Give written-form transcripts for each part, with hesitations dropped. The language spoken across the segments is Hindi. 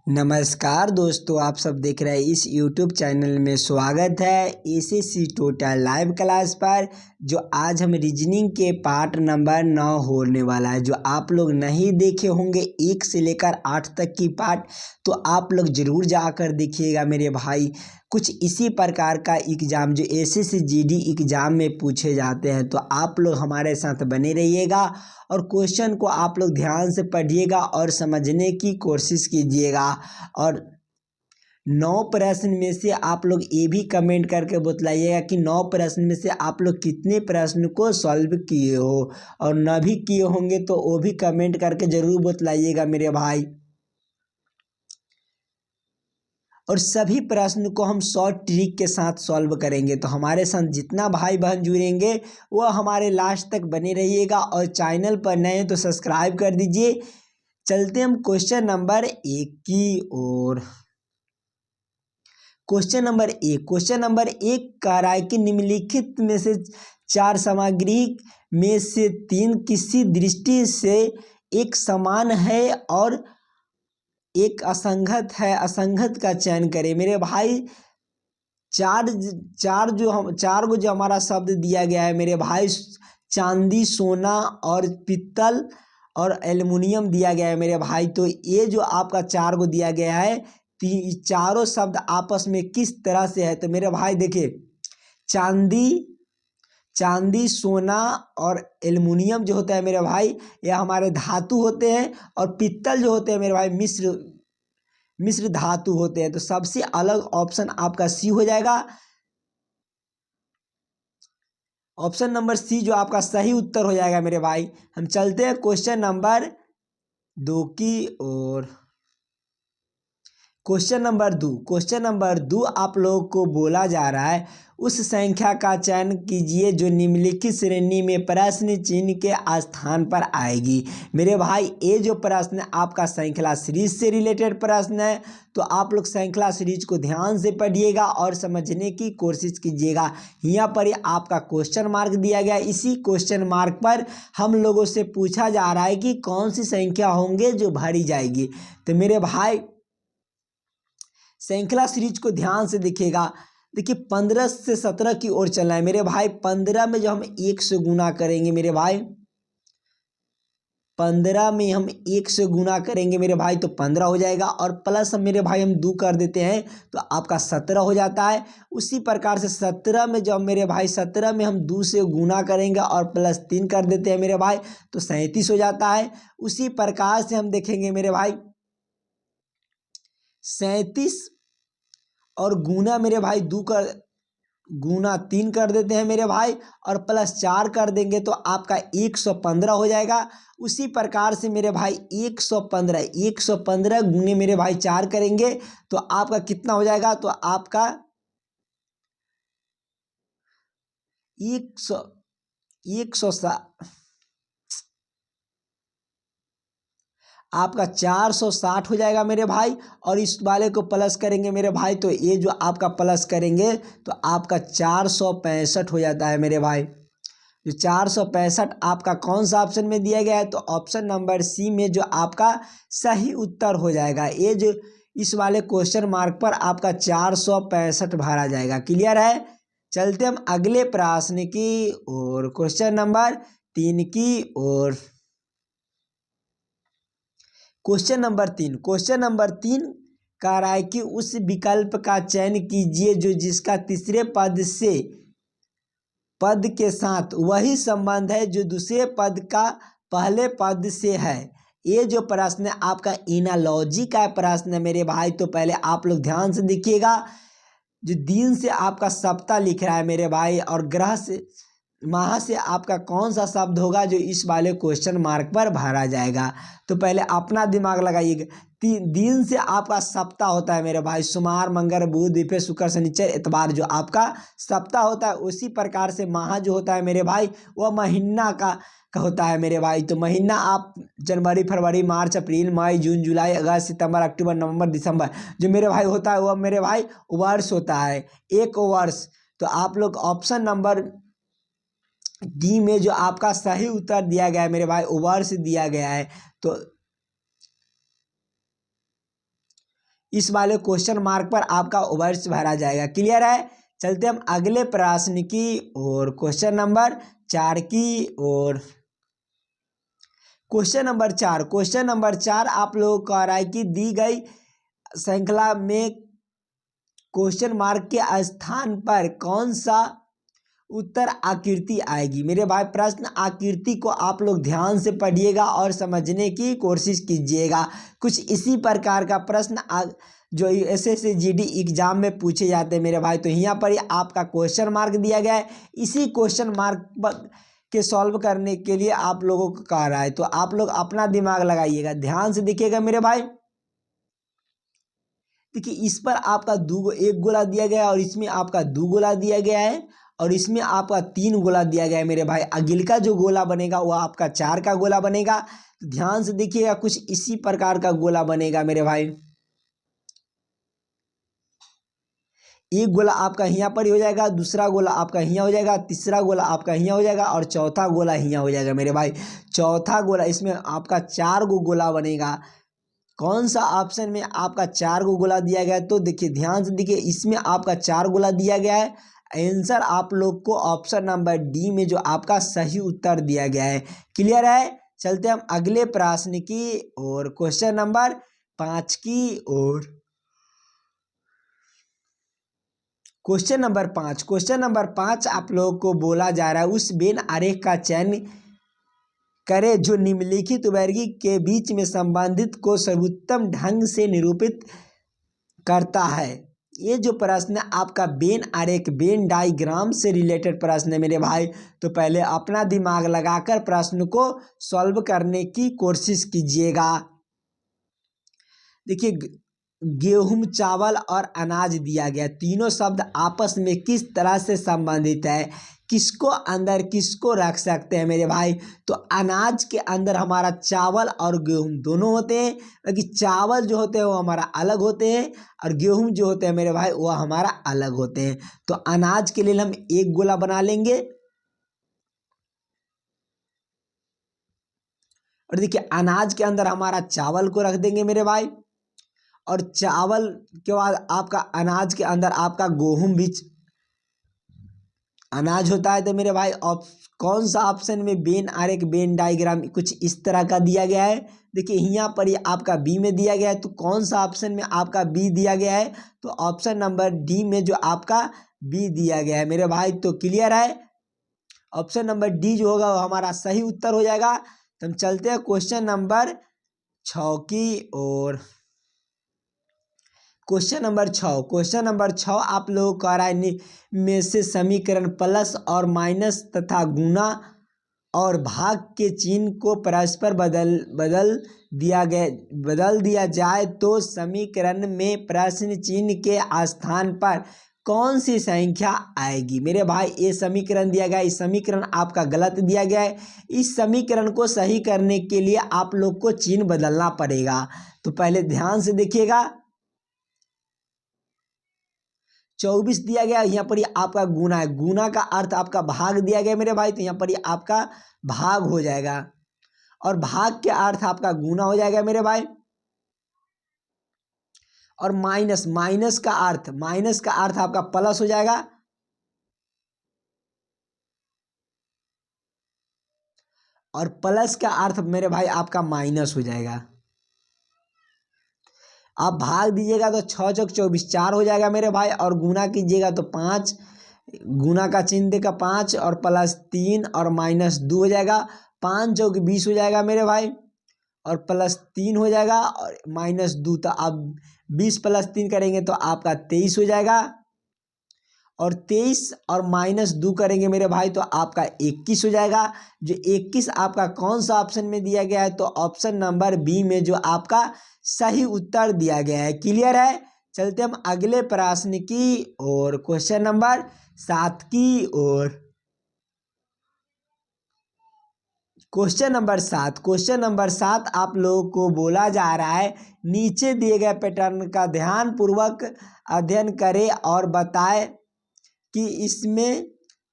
नमस्कार दोस्तों, आप सब देख रहे हैं इस YouTube चैनल में। स्वागत है एसएससी टोटल लाइव क्लास पर। जो आज हम रीजनिंग के पार्ट नंबर 9 होने वाला है। जो आप लोग नहीं देखे होंगे 1 से लेकर 8 तक की पार्ट, तो आप लोग ज़रूर जाकर देखिएगा मेरे भाई। कुछ इसी प्रकार का एग्ज़ाम जो एसएससी जीडी एग्ज़ाम में पूछे जाते हैं, तो आप लोग हमारे साथ बने रहिएगा और क्वेश्चन को आप लोग ध्यान से पढ़िएगा और समझने की कोशिश कीजिएगा। और 9 प्रश्न में से आप लोग ये भी कमेंट करके बतलाइएगा कि 9 प्रश्न में से आप लोग कितने प्रश्न को सॉल्व किए हो, और न भी किए होंगे तो वो भी कमेंट करके ज़रूर बतलाइएगा मेरे भाई। और सभी प्रश्न को हम शॉर्ट ट्रिक के साथ सॉल्व करेंगे। तो हमारे साथ जितना भाई बहन जुड़ेंगे वो हमारे लास्ट तक बने रहिएगा, और चैनल पर नए हैं तो सब्सक्राइब कर दीजिए। चलते हम क्वेश्चन नंबर 1 की ओर। क्वेश्चन नंबर 1 कह रहा है कि निम्नलिखित में से 4 सामग्री में से 3 किसी दृष्टि से एक समान है और एक असंगत है। असंगत का चयन करें मेरे भाई। चार गो जो हमारा शब्द दिया गया है मेरे भाई, चांदी, सोना और पित्तल और एल्युमिनियम दिया गया है मेरे भाई। तो ये जो आपका 4 गो दिया गया है, चारों शब्द आपस में किस तरह से है। तो मेरे भाई देखिए, चांदी, सोना और एल्युमिनियम जो होता है मेरे भाई, ये हमारे धातु होते हैं। और पित्तल जो होते हैं मेरे भाई, मिश्र धातु होते हैं। तो सबसे अलग ऑप्शन आपका सी हो जाएगा। ऑप्शन नंबर सी जो आपका सही उत्तर हो जाएगा मेरे भाई। हम चलते हैं क्वेश्चन नंबर 2 की ओर। क्वेश्चन नंबर 2 आप लोगों को बोला जा रहा है, उस संख्या का चयन कीजिए जो निम्नलिखित श्रेणी में प्रश्न चिन्ह के स्थान पर आएगी। मेरे भाई ये जो प्रश्न आपका श्रृंखला सीरीज से रिलेटेड प्रश्न है, तो आप लोग श्रृंखला सीरीज को ध्यान से पढ़िएगा और समझने की कोशिश कीजिएगा। यहाँ पर ये आपका क्वेश्चन मार्क दिया गया। इसी क्वेश्चन मार्क पर हम लोगों से पूछा जा रहा है कि कौन सी संख्या होंगे जो भरी जाएगी। तो मेरे भाई श्रृंखला सीरीज को ध्यान से देखिएगा। देखिए 15 से 17 की ओर चलना है मेरे भाई। 15 में जो हम 1 से गुना करेंगे मेरे भाई, 15 में हम 1 से गुना करेंगे मेरे भाई, तो 15 हो जाएगा। और प्लस मेरे भाई हम 2 कर देते हैं तो आपका 17 हो जाता है। उसी प्रकार से 17 में जब मेरे भाई 17 में हम 2 से गुना करेंगे और प्लस 3 कर देते हैं मेरे भाई, तो 37 हो जाता है। उसी प्रकार से हम देखेंगे मेरे भाई 37 और गुना मेरे भाई 2 कर गुना 3 कर देते हैं मेरे भाई, और प्लस 4 कर देंगे तो आपका 115 हो जाएगा। उसी प्रकार से मेरे भाई 115 गुने मेरे भाई 4 करेंगे तो आपका कितना हो जाएगा। तो आपका 460 हो जाएगा मेरे भाई। और इस वाले को प्लस करेंगे मेरे भाई, तो ये जो आपका प्लस करेंगे तो आपका 465 हो जाता है मेरे भाई। जो 465 आपका कौन सा ऑप्शन में दिया गया है, तो ऑप्शन नंबर सी में जो आपका सही उत्तर हो जाएगा। ये जो इस वाले क्वेश्चन मार्क पर आपका 465 भरा जाएगा। क्लियर है। चलते हम अगले प्रश्न की ओर, क्वेश्चन नंबर 3 की ओर। क्वेश्चन नंबर 3 कह रहा है कि उस विकल्प का चयन कीजिए जो जिसका तीसरे पद के साथ वही संबंध है जो दूसरे पद का पहले पद से है। ये जो प्रश्न है आपका एनालॉजी का प्रश्न है मेरे भाई। तो पहले आप लोग ध्यान से देखिएगा। जो दिन से आपका सप्ताह लिख रहा है मेरे भाई, और ग्रह से माह से आपका कौन सा शब्द होगा जो इस वाले क्वेश्चन मार्क पर भरा जाएगा। तो पहले अपना दिमाग लगाइएगा। दिन से आपका सप्ताह होता है मेरे भाई, सोमवार, मंगल, बुध, बृहस्पति, शुक्र, शनिचर, इतवार जो आपका सप्ताह होता है। उसी प्रकार से माह जो होता है मेरे भाई, वह महीना का होता है मेरे भाई। तो महीना आप जनवरी, फरवरी, मार्च, अप्रैल, मई, जून, जुलाई, अगस्त, सितंबर, अक्टूबर, नवंबर, दिसंबर जो मेरे भाई होता है, वह मेरे भाई वर्ष होता है, एक वर्ष। तो आप लोग ऑप्शन नंबर डी में जो आपका सही उत्तर दिया गया है मेरे भाई, वर्ष दिया गया है। तो इस वाले क्वेश्चन मार्क पर आपका ओवर्स भरा जाएगा। क्लियर है। चलते हम अगले प्रश्न की और क्वेश्चन नंबर 4 की ओर। क्वेश्चन नंबर 4 आप लोगों को आ रहा है कि दी गई श्रृंखला में क्वेश्चन मार्क के स्थान पर कौन सा उत्तर आकृति आएगी। मेरे भाई प्रश्न आकृति को आप लोग ध्यान से पढ़िएगा और समझने की कोशिश कीजिएगा। कुछ इसी प्रकार का प्रश्न जो एसएससी जीडी एग्जाम में पूछे जाते हैं मेरे भाई। तो यहाँ पर आपका क्वेश्चन मार्क दिया गया है, इसी क्वेश्चन मार्क के सॉल्व करने के लिए आप लोगों को कह रहा है। तो आप लोग अपना दिमाग लगाइएगा, ध्यान से देखिएगा मेरे भाई। देखिए इस पर आपका एक गोला दिया गया है और इसमें आपका 2 गोला दिया गया है और इसमें आपका 3 गोला दिया गया है मेरे भाई। अगिल का जो गोला बनेगा वो आपका 4 का गोला बनेगा। तो ध्यान से देखिएगा, कुछ इसी प्रकार का गोला बनेगा मेरे भाई। एक गोला आपका यहाँ पर ही हो जाएगा, दूसरा गोला आपका यहाँ हो जाएगा, तीसरा गोला आपका यहाँ हो जाएगा और चौथा गोला यहाँ हो जाएगा मेरे भाई। चौथा गोला इसमें आपका 4 गोला बनेगा। कौन सा ऑप्शन में आपका 4 गोला दिया गया है? तो देखिए ध्यान से देखिए, इसमें आपका 4 गोला दिया गया है। आंसर आप लोग को ऑप्शन नंबर डी में जो आपका सही उत्तर दिया गया है। क्लियर है। चलते हम अगले प्रश्न की और क्वेश्चन नंबर 5 की ओर। क्वेश्चन नंबर 5 आप लोगों को बोला जा रहा है उस वेन आरेख का चयन करे जो निम्नलिखित वर्गी के बीच में संबंधित को सर्वोत्तम ढंग से निरूपित करता है। ये जो प्रश्न है आपका वेन आरेख, वेन डायग्राम से रिलेटेड प्रश्न है मेरे भाई। तो पहले अपना दिमाग लगाकर प्रश्न को सॉल्व करने की कोशिश कीजिएगा। देखिए गेहूं, चावल और अनाज दिया गया, तीनों शब्द आपस में किस तरह से संबंधित है, किसको अंदर किसको रख सकते हैं मेरे भाई। तो अनाज के अंदर हमारा चावल और गेहूं दोनों होते हैं, क्योंकि चावल जो होते हैं वो हमारा अलग होते हैं और गेहूं जो होते हैं मेरे भाई वो हमारा अलग होते हैं। तो अनाज के लिए हम 1 गोला बना लेंगे और देखिए अनाज के अंदर हमारा चावल को रख देंगे मेरे भाई और चावल के बाद आपका अनाज के अंदर आपका गेहूं भी अनाज होता है। तो मेरे भाई कौन सा ऑप्शन में वेन आरेख, वेन डायग्राम कुछ इस तरह का दिया गया है। देखिए यहाँ पर ये आपका बी में दिया गया है। तो कौन सा ऑप्शन में आपका बी दिया गया है? तो ऑप्शन नंबर डी में जो आपका बी दिया गया है मेरे भाई। तो क्लियर है, ऑप्शन नंबर डी जो होगा वो हमारा सही उत्तर हो जाएगा। तो हम चलते हैं क्वेश्चन नंबर 6 की ओर। क्वेश्चन नंबर 6 आप लोगों को आ रहा है में से समीकरण प्लस और माइनस तथा गुना और भाग के चिन्ह को परस्पर बदल दिया जाए तो समीकरण में प्रश्न चिन्ह के स्थान पर कौन सी संख्या आएगी। मेरे भाई ये समीकरण दिया गया है, इस समीकरण आपका गलत दिया गया है। इस समीकरण को सही करने के लिए आप लोग को चिन्ह बदलना पड़ेगा। तो पहले ध्यान से देखिएगा, 24 दिया गया, यहाँ पर ये आपका गुना है, गुना का अर्थ आपका भाग दिया गया मेरे भाई। तो यहाँ पर ये आपका भाग हो जाएगा और भाग के अर्थ आपका गुना हो जाएगा मेरे भाई। और माइनस का अर्थ आपका प्लस हो जाएगा और प्लस का अर्थ मेरे भाई आपका माइनस हो जाएगा। आप भाग दीजिएगा तो 6 चौक 24 4 हो जाएगा मेरे भाई और गुना कीजिएगा तो 5, गुना का चिन्ह देगा 5 और प्लस 3 और माइनस 2 हो जाएगा। 5 चौक 20 हो जाएगा मेरे भाई और प्लस 3 हो जाएगा और माइनस 2। तो आप 20 प्लस 3 करेंगे तो आपका 23 हो जाएगा और 23 और माइनस 2 करेंगे मेरे भाई तो आपका 21 हो जाएगा। जो 21 आपका कौन सा ऑप्शन में दिया गया है? तो ऑप्शन नंबर बी में जो आपका सही उत्तर दिया गया है। क्लियर है। चलते हम अगले प्रश्न की और क्वेश्चन नंबर 7 की ओर। क्वेश्चन नंबर 7 आप लोगों को बोला जा रहा है नीचे दिए गए पैटर्न का ध्यान पूर्वक अध्ययन करें और बताएं कि इसमें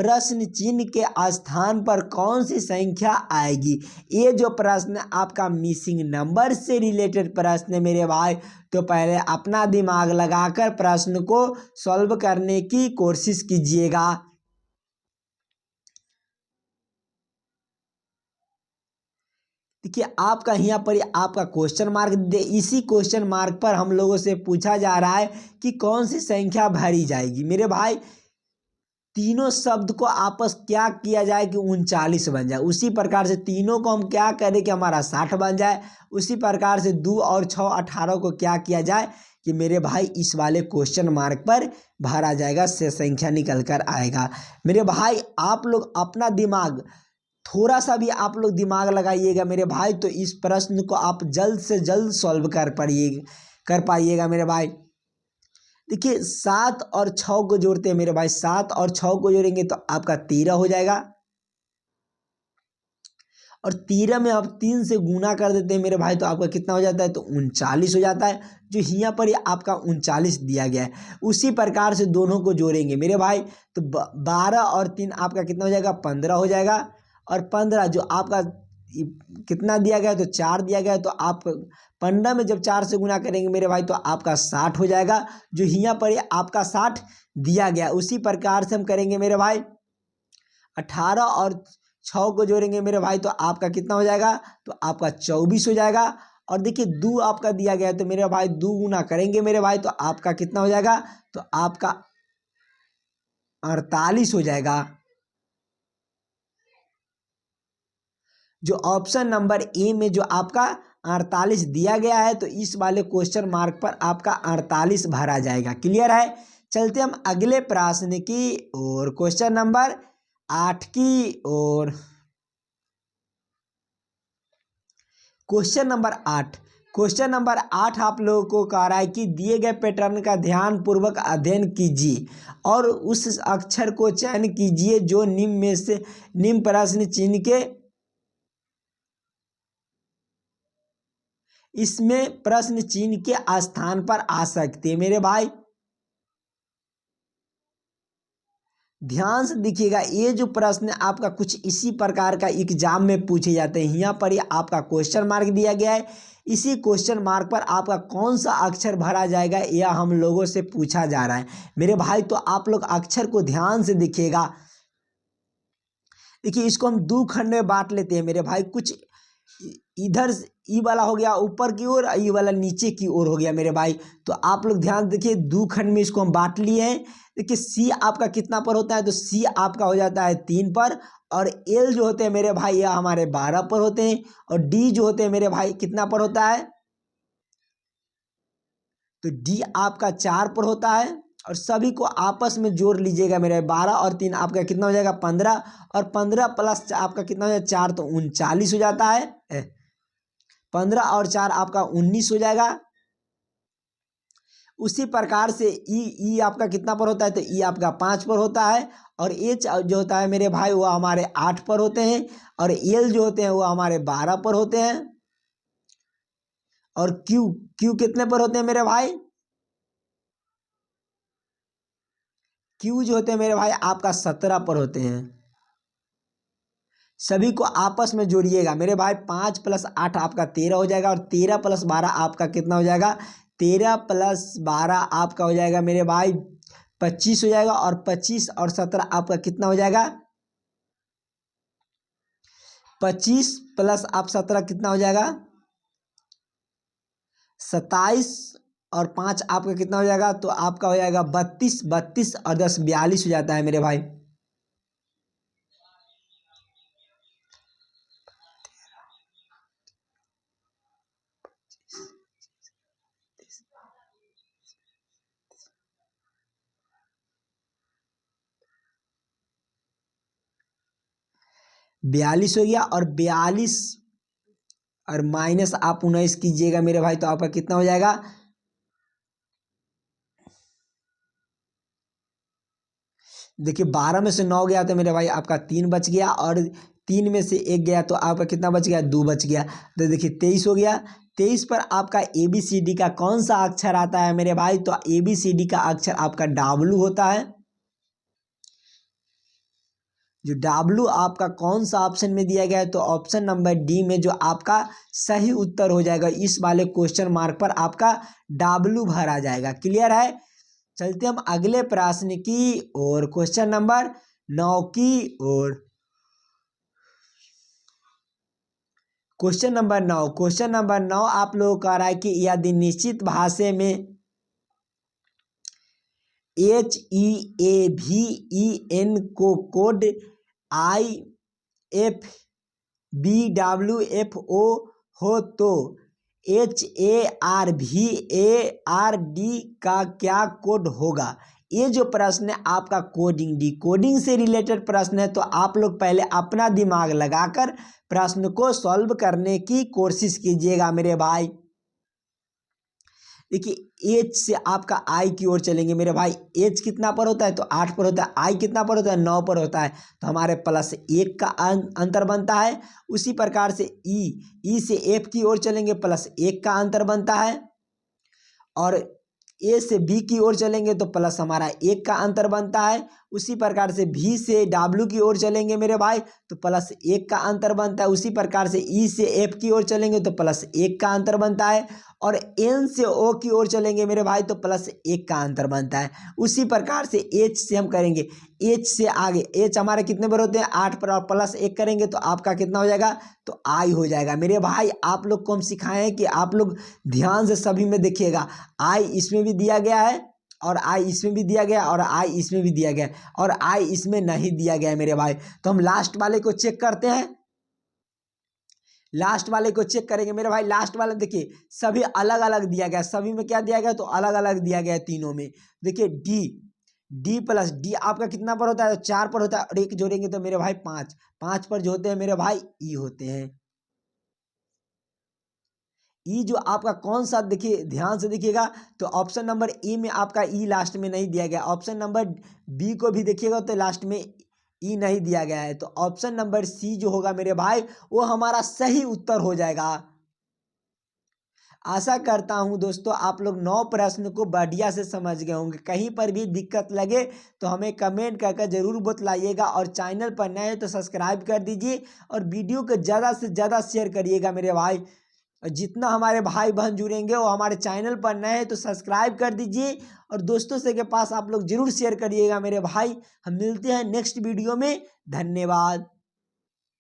प्रश्न चिन्ह के स्थान पर कौन सी संख्या आएगी। ये जो प्रश्न आपका मिसिंग नंबर से रिलेटेड प्रश्न है मेरे भाई, तो पहले अपना दिमाग लगाकर प्रश्न को सॉल्व करने की कोशिश कीजिएगा। देखिए आपका यहाँ पर आपका क्वेश्चन मार्क दे, इसी क्वेश्चन मार्क पर हम लोगों से पूछा जा रहा है कि कौन सी संख्या भरी जाएगी। मेरे भाई तीनों शब्द को आपस क्या किया जाए कि 39 बन जाए, उसी प्रकार से तीनों को हम क्या करें कि हमारा 60 बन जाए। उसी प्रकार से 2 और 6 18 को क्या किया जाए कि मेरे भाई इस वाले क्वेश्चन मार्क पर भरा जाएगा, से संख्या निकल कर आएगा। मेरे भाई आप लोग अपना दिमाग थोड़ा सा भी आप लोग दिमाग लगाइएगा मेरे भाई, तो इस प्रश्न को आप जल्द से जल्द सॉल्व कर पाइएगा मेरे भाई। देखिए 7 और 6 को जोड़ते हैं मेरे भाई, 7 और 6 को जोड़ेंगे तो आपका 13 हो जाएगा, और 13 में आप 3 से गुना कर देते हैं मेरे भाई, तो आपका कितना हो जाता है, तो 39 हो जाता है, जो यहाँ पर आपका 39 दिया गया है। उसी प्रकार से दोनों को जोड़ेंगे मेरे भाई, तो 12 और 3 आपका कितना हो जाएगा, 15 हो जाएगा, और 15 जो आपका कितना दिया गया है, तो 4 दिया गया है, तो आप 15 में जब 4 से गुना करेंगे मेरे भाई तो आपका 60 हो जाएगा, जो यहाँ पर आपका 60 दिया गया। उसी प्रकार से हम करेंगे मेरे भाई, 18 और 6 को जोड़ेंगे मेरे भाई, तो आपका कितना हो जाएगा, तो आपका 24 हो जाएगा। और देखिए 2 आपका दिया गया है, तो मेरे भाई 2 गुना करेंगे मेरे भाई, तो आपका कितना हो जाएगा, तो आपका 48 हो जाएगा। जो ऑप्शन नंबर ए में जो आपका 48 दिया गया है, तो इस वाले क्वेश्चन मार्क पर आपका 48 भरा जाएगा। क्लियर है। चलते हम अगले प्रश्न की और, क्वेश्चन नंबर 8 की ओर। क्वेश्चन नंबर 8 आप लोगों को कह रहा है कि दिए गए पैटर्न का ध्यान पूर्वक अध्ययन कीजिए और उस अक्षर को चयन कीजिए जो निम्न में से निम्न प्रश्न चिन्ह के इसमें प्रश्न चिन्ह के स्थान पर आ सकते हैं। मेरे भाई ध्यान से देखिएगा, ये जो प्रश्न आपका कुछ इसी प्रकार का एग्जाम में पूछे जाते हैं। यहाँ पर ये आपका क्वेश्चन मार्क दिया गया है, इसी क्वेश्चन मार्क पर आपका कौन सा अक्षर भरा जाएगा यह हम लोगों से पूछा जा रहा है मेरे भाई। तो आप लोग अक्षर को ध्यान से देखिएगा। देखिए इसको हम 2 खंड में बांट लेते हैं मेरे भाई, कुछ इधर ई वाला हो गया ऊपर की ओर, ई वाला नीचे की ओर हो गया मेरे भाई। तो आप लोग ध्यान देखिए, 2 खंड में इसको हम बांट लिए हैं। देखिए सी आपका कितना पर होता है, तो सी आपका हो जाता है 3 पर, और एल जो होते हैं मेरे भाई यह हमारे 12 पर होते हैं, और डी जो होते हैं मेरे भाई कितना पर होता है, तो डी आपका 4 पर होता है। और सभी को आपस में जोड़ लीजिएगा मेरे 12 और 3 आपका कितना हो जाएगा, 15, और 15 प्लस आपका कितना हो जाएगा, 4, तो 39 हो जाता है। 15 और 4 आपका 19 हो जाएगा। उसी प्रकार से ई आपका कितना पर होता है, तो ई आपका 5 पर होता है, और एच जो होता है मेरे भाई वो हमारे 8 पर होते हैं, और एल जो होते हैं वो हमारे 12 पर होते हैं, और क्यू कितने पर होते हैं मेरे भाई, क्यू जो होते हैं मेरे भाई आपका 17 पर होते हैं। सभी को आपस में जोड़िएगा मेरे भाई, 5 + 8 आपका 13 हो जाएगा, और 13 + 12 आपका कितना हो जाएगा, 13 + 12 आपका हो जाएगा मेरे भाई 25 हो जाएगा, और 25 और 17 आपका कितना हो जाएगा, 25 + आप 17 कितना हो जाएगा, 27, और 5 आपका कितना हो जाएगा, तो आपका हो जाएगा 32, 32 और 10 42 हो जाता है मेरे भाई। बयालीस हो गया, और 42 और माइनस आप 19 कीजिएगा मेरे भाई, तो आपका कितना हो जाएगा, देखिए 12 में से 9 गया तो मेरे भाई आपका 3 बच गया, और 3 में से 1 गया तो आपका कितना बच गया, 2 बच गया, तो देखिए 23 हो गया। 23 पर आपका ABCD का कौन सा अक्षर आता है मेरे भाई, तो ABCD का अक्षर आपका W होता है। जो W आपका कौन सा ऑप्शन में दिया गया है, तो ऑप्शन नंबर डी में जो आपका सही उत्तर हो जाएगा, इस वाले क्वेश्चन मार्क पर आपका W भरा जाएगा। क्लियर है। चलते हम अगले प्रश्न की और क्वेश्चन नंबर 9 की ओर। क्वेश्चन नंबर 9 आप लोगों को कह रहा है कि यदि निश्चित भाषा में HEAVEN को कोड IFBWFO हो तो HARVARD का क्या कोड होगा। ये जो प्रश्न है आपका कोडिंग डिकोडिंग से रिलेटेड प्रश्न है, तो आप लोग पहले अपना दिमाग लगाकर प्रश्न को सॉल्व करने की कोशिश कीजिएगा मेरे भाई। देखिए एच से आपका आई की ओर चलेंगे मेरे भाई। एच कितना पर होता है, तो 8 पर होता है। आई कितना पर होता है, 9 पर होता है। तो हमारे प्लस 1 का अंतर बनता है। उसी प्रकार से ई से एफ की ओर चलेंगे, प्लस 1 का अंतर बनता है। और ए से बी की ओर चलेंगे तो प्लस हमारा 1 का अंतर बनता है। उसी प्रकार से भी से डब्ल्यू की ओर चलेंगे मेरे भाई, तो प्लस 1 का अंतर बनता है। उसी प्रकार से ई से एफ की ओर चलेंगे तो प्लस 1 का अंतर बनता है। और एन से ओ की ओर चलेंगे मेरे भाई, तो प्लस 1 का अंतर बनता है। उसी प्रकार से एच से हम करेंगे, एच से आगे, एच हमारे कितने पर होते हैं, 8 पर, और प्लस 1 करेंगे तो आपका कितना हो जाएगा, तो आई हो जाएगा मेरे भाई। आप लोग को हम सिखाए हैं कि आप लोग ध्यान से सभी में देखिएगा। आई इसमें भी दिया गया है, और आई इसमें भी दिया गया, और आई इसमें भी दिया गया, और आई इसमें नहीं दिया गया मेरे भाई। तो हम लास्ट वाले को चेक करते हैं। लास्ट वाले को चेक करेंगे मेरे भाई। लास्ट वाले देखिए सभी अलग अलग दिया गया, सभी में क्या दिया गया, तो अलग अलग दिया गया है तीनों में। देखिए डी प्लस डी आपका कितना पर होता है, तो 4 पर होता है। और एक जोड़ेंगे तो मेरे भाई 5 पर जो होते हैं मेरे भाई ई होते हैं। ई जो आपका कौन सा, देखिए ध्यान से देखिएगा, तो ऑप्शन नंबर ए में आपका ई लास्ट में नहीं दिया गया। ऑप्शन नंबर बी को भी देखिएगा तो लास्ट में ई नहीं दिया गया है। तो ऑप्शन नंबर सी जो होगा मेरे भाई, वो हमारा सही उत्तर हो जाएगा। आशा करता हूं दोस्तों आप लोग 9 प्रश्न को बढ़िया से समझ गए होंगे। कहीं पर भी दिक्कत लगे तो हमें कमेंट करके जरूर बतलाइएगा, और चैनल पर नए हैं तो सब्सक्राइब कर दीजिए, और वीडियो को ज़्यादा से ज़्यादा शेयर करिएगा मेरे भाई। और जितना हमारे भाई बहन जुड़ेंगे वो हमारे चैनल पर नए हैं तो सब्सक्राइब कर दीजिए, और दोस्तों से के पास आप लोग जरूर शेयर करिएगा मेरे भाई। हम मिलते हैं नेक्स्ट वीडियो में। धन्यवाद।